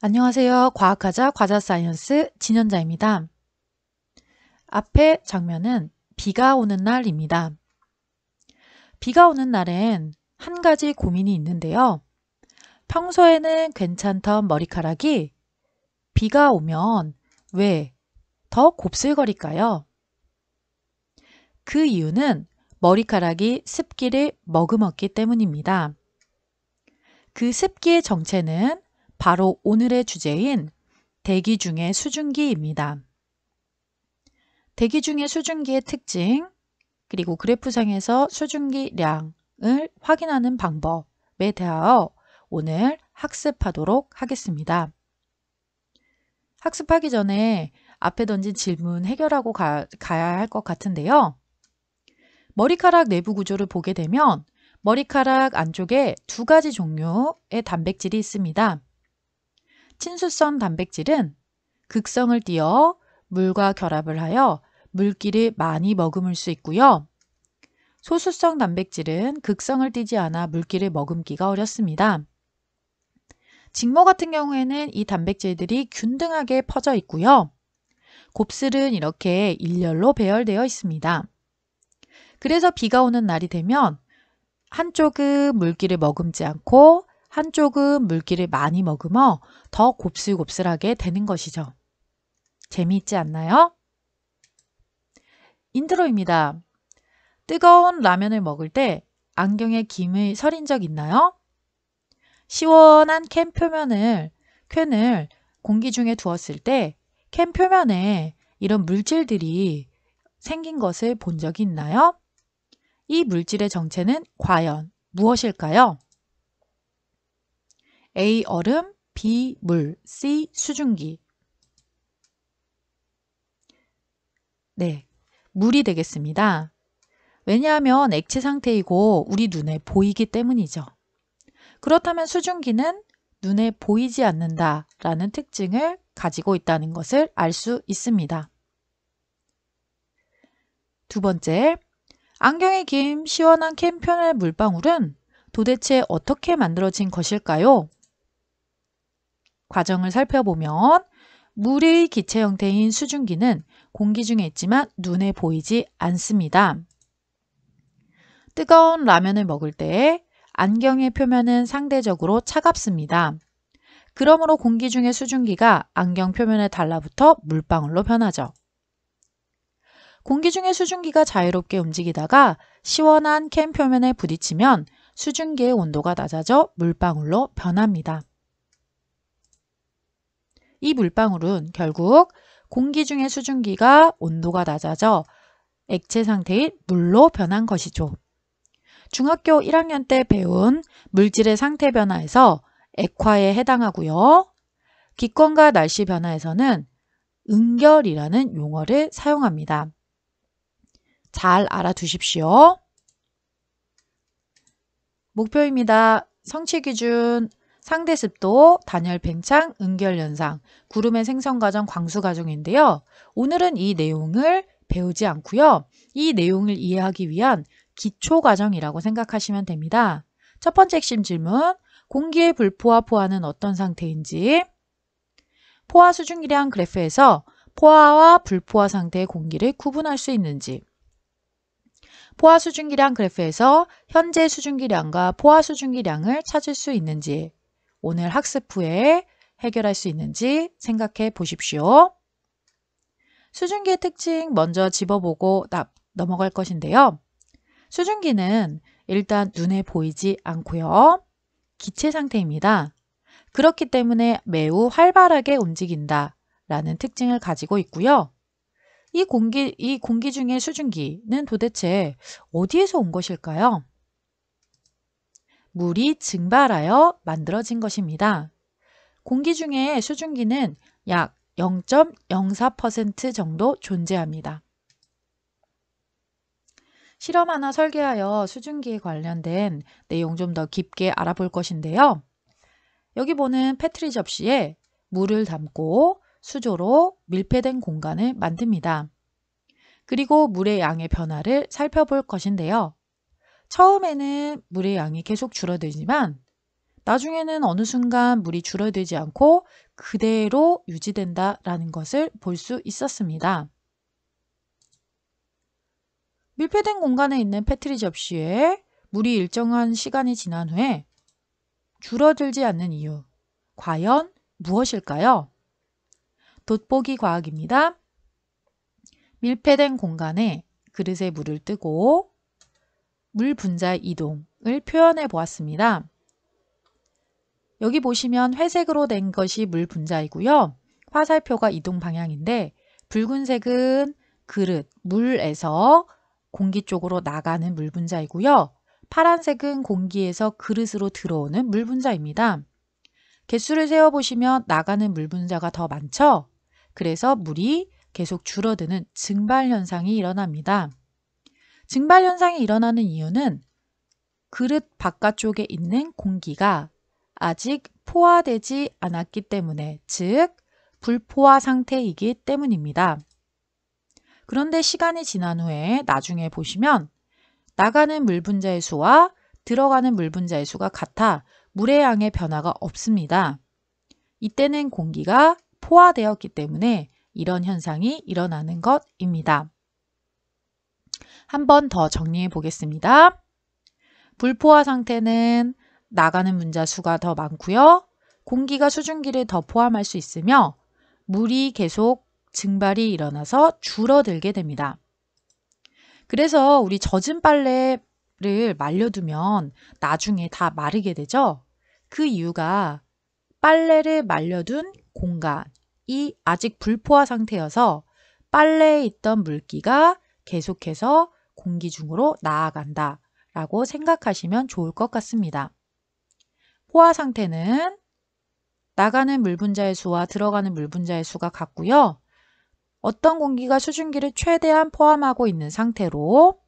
안녕하세요. 과학하자 과자사이언스 진현자입니다. 앞에 장면은 비가 오는 날입니다. 비가 오는 날엔 한 가지 고민이 있는데요. 평소에는 괜찮던 머리카락이 비가 오면 왜 더 곱슬거릴까요? 그 이유는 머리카락이 습기를 머금었기 때문입니다. 그 습기의 정체는 바로 오늘의 주제인 대기 중의 수증기입니다. 대기 중의 수증기의 특징, 그리고 그래프상에서 수증기량을 확인하는 방법에 대하여 오늘 학습하도록 하겠습니다. 학습하기 전에 앞에 던진 질문 해결하고 가야 할 것 같은데요. 머리카락 내부 구조를 보게 되면 머리카락 안쪽에 두 가지 종류의 단백질이 있습니다. 친수성 단백질은 극성을 띠어 물과 결합을 하여 물기를 많이 머금을 수 있고요. 소수성 단백질은 극성을 띠지 않아 물기를 머금기가 어렵습니다. 직모 같은 경우에는 이 단백질들이 균등하게 퍼져 있고요. 곱슬은 이렇게 일렬로 배열되어 있습니다. 그래서 비가 오는 날이 되면 한쪽은 물기를 머금지 않고 한쪽은 물기를 많이 머금어 더 곱슬곱슬하게 되는 것이죠. 재미있지 않나요? 인트로입니다. 뜨거운 라면을 먹을 때 안경에 김을 서린 적 있나요? 시원한 캔을 공기 중에 두었을 때 캔 표면에 이런 물질들이 생긴 것을 본 적이 있나요? 이 물질의 정체는 과연 무엇일까요? A. 얼음, B. 물, C. 수증기. 네, 물이 되겠습니다. 왜냐하면 액체 상태이고 우리 눈에 보이기 때문이죠. 그렇다면 수증기는 눈에 보이지 않는다라는 특징을 가지고 있다는 것을 알 수 있습니다. 두 번째, 안경에 긴 시원한 캔 표면의 물방울은 도대체 어떻게 만들어진 것일까요? 과정을 살펴보면 물의 기체 형태인 수증기는 공기 중에 있지만 눈에 보이지 않습니다. 뜨거운 라면을 먹을 때 안경의 표면은 상대적으로 차갑습니다. 그러므로 공기 중의 수증기가 안경 표면에 달라붙어 물방울로 변하죠. 공기 중의 수증기가 자유롭게 움직이다가 시원한 캔 표면에 부딪히면 수증기의 온도가 낮아져 물방울로 변합니다. 이 물방울은 결국 공기 중의 수증기가 온도가 낮아져 액체 상태인 물로 변한 것이죠. 중학교 1학년 때 배운 물질의 상태 변화에서 액화에 해당하고요. 기권과 날씨 변화에서는 응결이라는 용어를 사용합니다. 잘 알아두십시오. 목표입니다. 성취기준, 상대습도, 단열 팽창, 응결현상, 구름의 생성과정, 광수과정인데요. 오늘은 이 내용을 배우지 않고요. 이 내용을 이해하기 위한 기초과정이라고 생각하시면 됩니다. 첫 번째 핵심 질문, 공기의 불포화 포화는 어떤 상태인지, 포화 수증기량 그래프에서 포화와 불포화 상태의 공기를 구분할 수 있는지, 포화 수증기량 그래프에서 현재 수증기량과 포화 수증기량을 찾을 수 있는지, 오늘 학습 후에 해결할 수 있는지 생각해 보십시오. 수증기의 특징 먼저 짚어보고 넘어갈 것인데요. 수증기는 일단 눈에 보이지 않고요. 기체 상태입니다. 그렇기 때문에 매우 활발하게 움직인다 라는 특징을 가지고 있고요. 이 공기 중의 수증기는 도대체 어디에서 온 것일까요? 물이 증발하여 만들어진 것입니다. 공기 중에 수증기는 약 0.04% 정도 존재합니다. 실험 하나 설계하여 수증기에 관련된 내용 좀 더 깊게 알아볼 것인데요. 여기 보는 페트리 접시에 물을 담고 수조로 밀폐된 공간을 만듭니다. 그리고 물의 양의 변화를 살펴볼 것인데요. 처음에는 물의 양이 계속 줄어들지만 나중에는 어느 순간 물이 줄어들지 않고 그대로 유지된다라는 것을 볼 수 있었습니다. 밀폐된 공간에 있는 페트리 접시에 물이 일정한 시간이 지난 후에 줄어들지 않는 이유, 과연 무엇일까요? 돋보기 과학입니다. 밀폐된 공간에 그릇에 물을 뜨고 물 분자의 이동을 표현해 보았습니다. 여기 보시면 회색으로 된 것이 물 분자이고요. 화살표가 이동 방향인데 붉은색은 그릇, 물에서 공기 쪽으로 나가는 물 분자이고요. 파란색은 공기에서 그릇으로 들어오는 물 분자입니다. 개수를 세어보시면 나가는 물 분자가 더 많죠? 그래서 물이 계속 줄어드는 증발 현상이 일어납니다. 증발 현상이 일어나는 이유는 그릇 바깥쪽에 있는 공기가 아직 포화되지 않았기 때문에, 즉 불포화 상태이기 때문입니다. 그런데 시간이 지난 후에 나중에 보시면 나가는 물 분자의 수와 들어가는 물 분자의 수가 같아 물의 양의 변화가 없습니다. 이때는 공기가 포화되었기 때문에 이런 현상이 일어나는 것입니다. 한 번 더 정리해 보겠습니다. 불포화 상태는 나가는 분자 수가 더 많고요. 공기가 수증기를 더 포함할 수 있으며 물이 계속 증발이 일어나서 줄어들게 됩니다. 그래서 우리 젖은 빨래를 말려두면 나중에 다 마르게 되죠. 그 이유가 빨래를 말려둔 공간이 아직 불포화 상태여서 빨래에 있던 물기가 계속해서 공기 중으로 나아간다 라고 생각하시면 좋을 것 같습니다. 포화 상태는 나가는 물 분자의 수와 들어가는 물 분자의 수가 같고요. 어떤 공기가 수증기를 최대한 포함하고 있는 상태로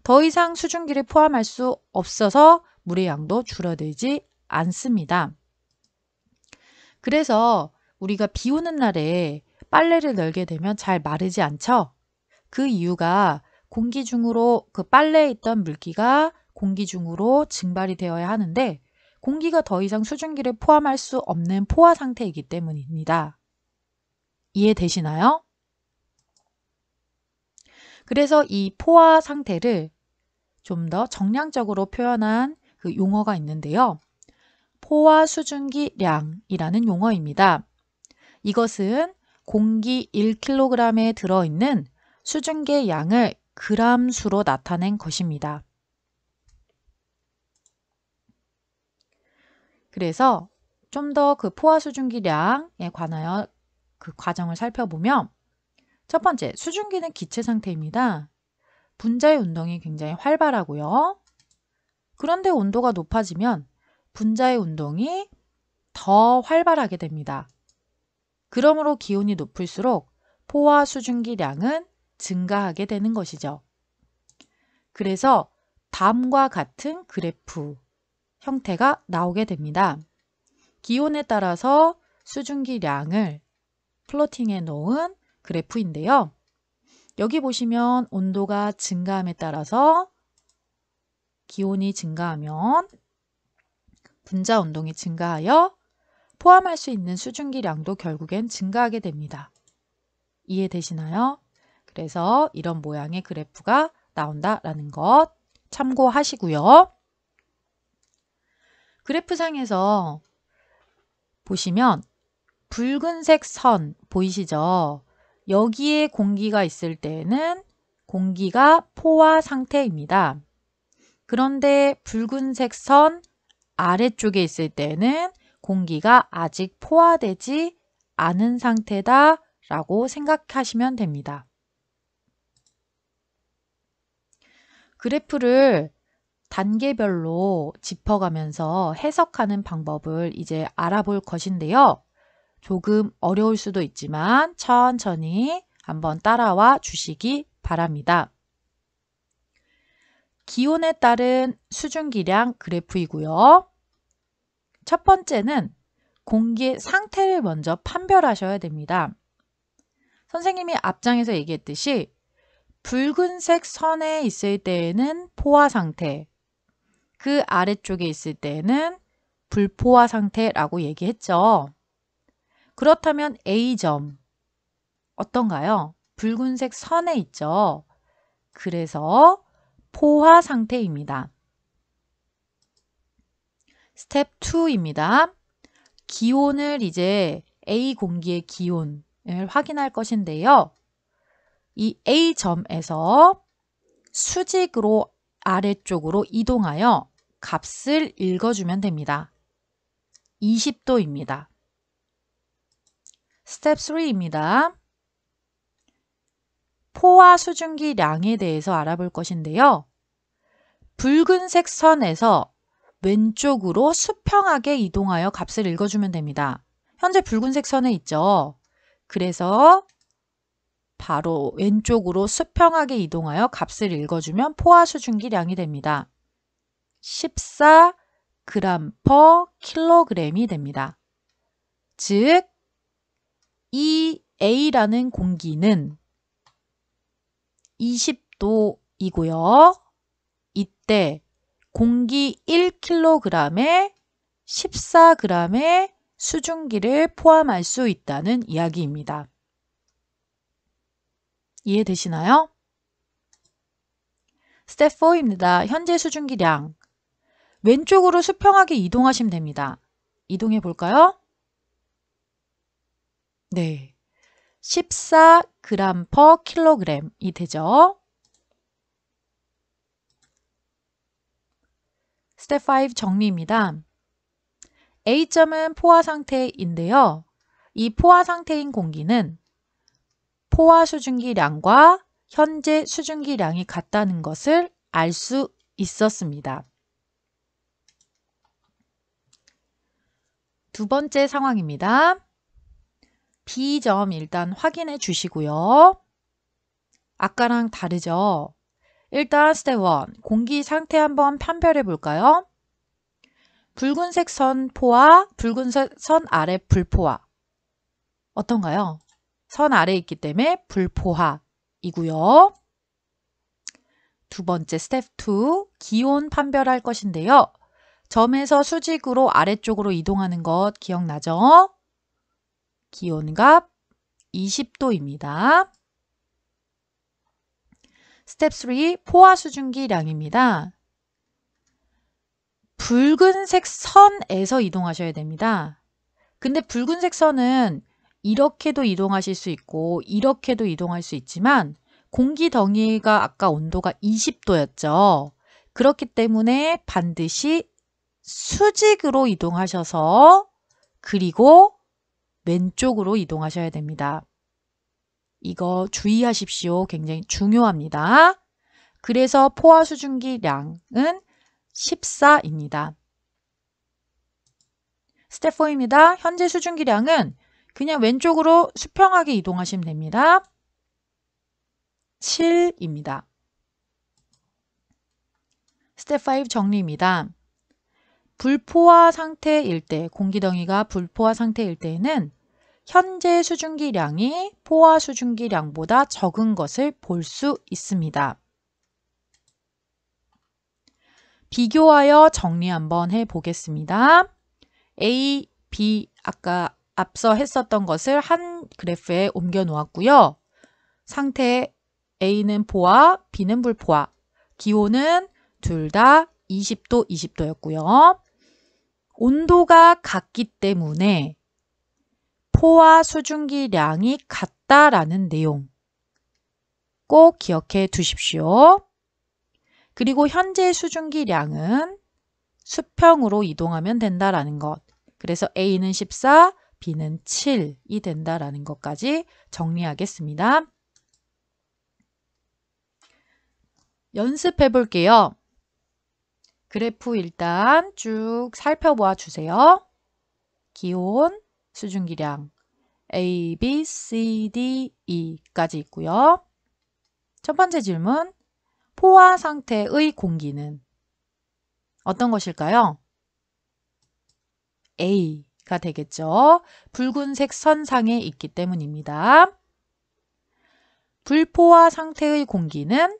더 이상 수증기를 포함할 수 없어서 물의 양도 줄어들지 않습니다. 그래서 우리가 비 오는 날에 빨래를 널게 되면 잘 마르지 않죠? 그 이유가 공기 중으로 그 빨래에 있던 물기가 공기 중으로 증발이 되어야 하는데 공기가 더 이상 수증기를 포함할 수 없는 포화 상태이기 때문입니다. 이해되시나요? 그래서 이 포화 상태를 좀 더 정량적으로 표현한 그 용어가 있는데요. 포화 수증기량이라는 용어입니다. 이것은 공기 1kg에 들어있는 수증기의 양을 그람 수로 나타낸 것입니다. 그래서 좀 더 그 포화 수증기량에 관하여 그 과정을 살펴보면 첫 번째, 수증기는 기체 상태입니다. 분자의 운동이 굉장히 활발하고요. 그런데 온도가 높아지면 분자의 운동이 더 활발하게 됩니다. 그러므로 기온이 높을수록 포화 수증기량은 증가하게 되는 것이죠. 그래서 다음과 같은 그래프 형태가 나오게 됩니다. 기온에 따라서 수증기량을 플로팅해 놓은 그래프인데요. 여기 보시면 온도가 증가함에 따라서 기온이 증가하면 분자 운동이 증가하여 포함할 수 있는 수증기량도 결국엔 증가하게 됩니다. 이해되시나요? 그래서 이런 모양의 그래프가 나온다라는 것 참고하시고요. 그래프상에서 보시면 붉은색 선 보이시죠? 여기에 공기가 있을 때는 공기가 포화 상태입니다. 그런데 붉은색 선 아래쪽에 있을 때는 공기가 아직 포화되지 않은 상태다 라고 생각하시면 됩니다. 그래프를 단계별로 짚어가면서 해석하는 방법을 이제 알아볼 것인데요. 조금 어려울 수도 있지만 천천히 한번 따라와 주시기 바랍니다. 기온에 따른 수증기량 그래프이고요. 첫 번째는 공기의 상태를 먼저 판별하셔야 됩니다. 선생님이 앞장에서 얘기했듯이 붉은색 선에 있을 때에는 포화 상태, 그 아래쪽에 있을 때는 불포화 상태라고 얘기했죠. 그렇다면 A점 어떤가요? 붉은색 선에 있죠. 그래서 포화 상태입니다. 스텝 2입니다. 기온을 이제 A 공기의 기온을 확인할 것인데요. 이 A점에서 수직으로 아래쪽으로 이동하여 값을 읽어주면 됩니다. 20도입니다. 스텝 3입니다. 포화 수증기량에 대해서 알아볼 것인데요. 붉은색 선에서 왼쪽으로 수평하게 이동하여 값을 읽어주면 됩니다. 현재 붉은색 선에 있죠. 그래서 바로 왼쪽으로 수평하게 이동하여 값을 읽어주면 포화 수증기량이 됩니다. 14g/kg이 됩니다. 즉, 이 A라는 공기는 20도이고요. 이때 공기 1kg에 14g의 수증기를 포함할 수 있다는 이야기입니다. 이해되시나요? 스텝 4입니다. 현재 수증기량. 왼쪽으로 수평하게 이동하시면 됩니다. 이동해 볼까요? 네. 14g/kg이 되죠. 스텝 5 정리입니다. A점은 포화 상태인데요. 이 포화 상태인 공기는 포화 수증기량과 현재 수증기량이 같다는 것을 알 수 있었습니다. 두 번째 상황입니다. B점 일단 확인해 주시고요. 아까랑 다르죠? 일단 스텝 1, 공기 상태 한번 판별해 볼까요? 붉은색 선 포화, 붉은색 선 아래 불포화. 어떤가요? 선 아래에 있기 때문에 불포화이고요. 두 번째 스텝 2, 기온 판별할 것인데요. 점에서 수직으로 아래쪽으로 이동하는 것 기억나죠? 기온값 20도입니다. 스텝 3, 포화 수증기량입니다. 붉은색 선에서 이동하셔야 됩니다. 근데 붉은색 선은 이렇게도 이동하실 수 있고 이렇게도 이동할 수 있지만 공기 덩이가 아까 온도가 20도였죠. 그렇기 때문에 반드시 수직으로 이동하셔서 그리고 왼쪽으로 이동하셔야 됩니다. 이거 주의하십시오. 굉장히 중요합니다. 그래서 포화 수증기량은 14입니다. 스텝 4입니다. 현재 수증기량은 그냥 왼쪽으로 수평하게 이동하시면 됩니다. 7입니다. 스텝 5 정리입니다. 불포화 상태일 때, 공기덩이가 불포화 상태일 때에는 현재 수증기량이 포화 수증기량보다 적은 것을 볼 수 있습니다. 비교하여 정리 한번 해보겠습니다. A, B 아까 앞서 했었던 것을 한 그래프에 옮겨 놓았고요. 상태 A는 포화, B는 불포화. 기온은 둘 다 20도, 20도였고요. 온도가 같기 때문에 포화 수증기량이 같다라는 내용 꼭 기억해 두십시오. 그리고 현재 수증기량은 수평으로 이동하면 된다라는 것. 그래서 A는 14, B는 7이 된다라는 것까지 정리하겠습니다. 연습해 볼게요. 그래프 일단 쭉 살펴보아 주세요. 기온, 수증기량 A, B, C, D, E까지 있고요. 첫 번째 질문, 포화 상태의 공기는 어떤 것일까요? A가 되겠죠. 붉은색 선상에 있기 때문입니다. 불포화 상태의 공기는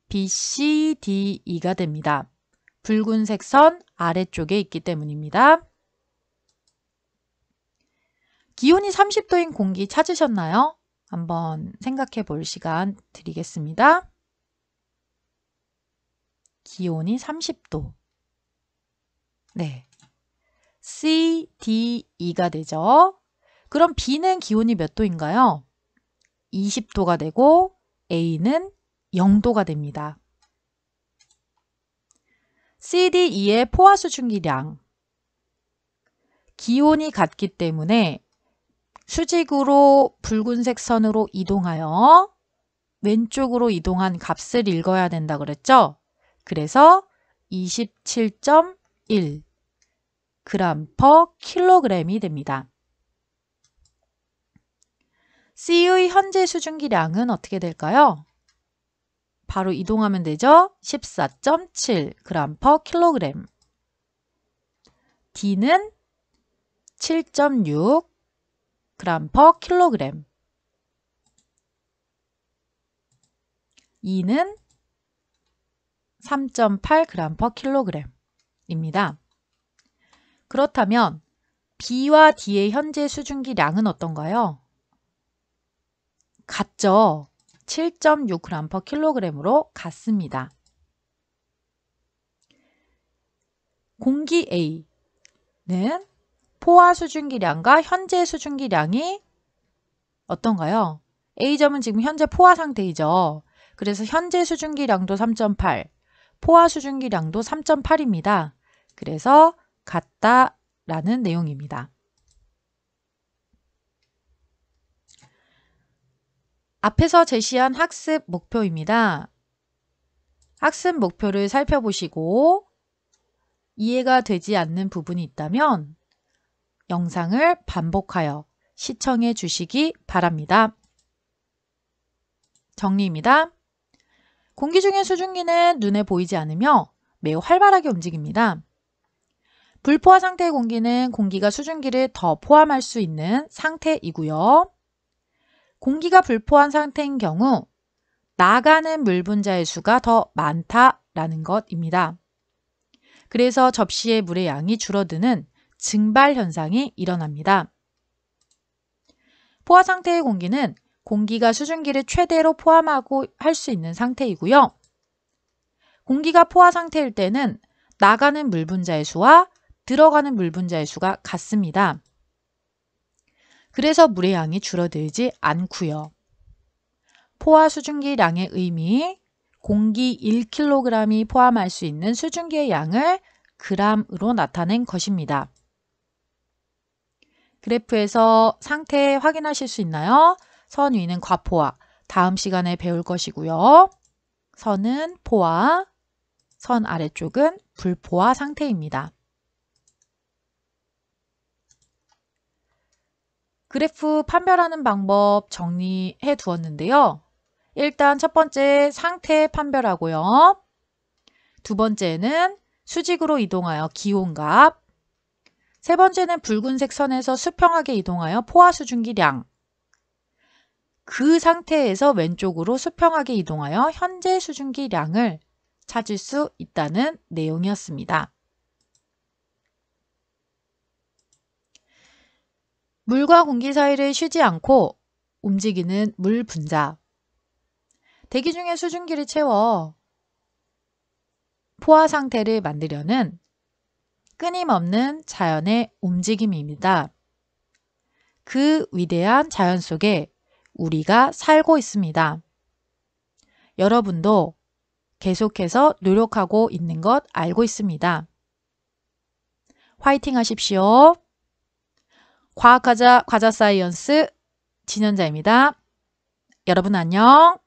B, C, D, E가 됩니다. 붉은색 선 아래쪽에 있기 때문입니다. 기온이 30도인 공기 찾으셨나요? 한번 생각해 볼 시간 드리겠습니다. 기온이 30도. 네. C, D, E가 되죠. 그럼 B는 기온이 몇 도인가요? 20도가 되고 A는 0도가 됩니다. C, D, E의 포화 수증기량. 기온이 같기 때문에 수직으로 붉은색 선으로 이동하여 왼쪽으로 이동한 값을 읽어야 된다 그랬죠? 그래서 27.1 g/kg이 됩니다. C의 현재 수증기량은 어떻게 될까요? 바로 이동하면 되죠? 14.7 g/kg. D는 7.6 g/kg. E는 3.8 g/kg입니다. 그렇다면 B와 D의 현재 수증기량은 어떤가요? 같죠? 7.6 g/kg으로 같습니다. 공기 A는 포화 수증기량과 현재 수증기량이 어떤가요? A점은 지금 현재 포화 상태이죠. 그래서 현재 수증기량도 3.8, 포화 수증기량도 3.8입니다. 그래서 같다라는 내용입니다. 앞에서 제시한 학습 목표입니다. 학습 목표를 살펴보시고 이해가 되지 않는 부분이 있다면 영상을 반복하여 시청해 주시기 바랍니다. 정리입니다. 공기 중의 수증기는 눈에 보이지 않으며 매우 활발하게 움직입니다. 불포화 상태의 공기는 공기가 수증기를 더 포함할 수 있는 상태이고요. 공기가 불포한 상태인 경우 나가는 물 분자의 수가 더 많다라는 것입니다. 그래서 접시의 물의 양이 줄어드는 증발 현상이 일어납니다. 포화 상태의 공기는 공기가 수증기를 최대로 포함하고 할 수 있는 상태이고요. 공기가 포화 상태일 때는 나가는 물 분자의 수와 들어가는 물 분자의 수가 같습니다. 그래서 물의 양이 줄어들지 않고요. 포화 수증기량의 의미, 공기 1kg이 포함할 수 있는 수증기의 양을 g으로 나타낸 것입니다. 그래프에서 상태 확인하실 수 있나요? 선 위는 과포화, 다음 시간에 배울 것이고요. 선은 포화, 선 아래쪽은 불포화 상태입니다. 그래프 판별하는 방법 정리해 두었는데요. 일단 첫 번째 상태 판별하고요. 두 번째는 수직으로 이동하여 기온값, 세 번째는 붉은색 선에서 수평하게 이동하여 포화 수증기량, 그 상태에서 왼쪽으로 수평하게 이동하여 현재 수증기량을 찾을 수 있다는 내용이었습니다. 물과 공기 사이를 쉬지 않고 움직이는 물 분자. 대기 중에 수증기를 채워 포화 상태를 만들려는 끊임없는 자연의 움직임입니다. 그 위대한 자연 속에 우리가 살고 있습니다. 여러분도 계속해서 노력하고 있는 것 알고 있습니다. 화이팅 하십시오. 과학하자 과자사이언스 진현자입니다. 여러분 안녕.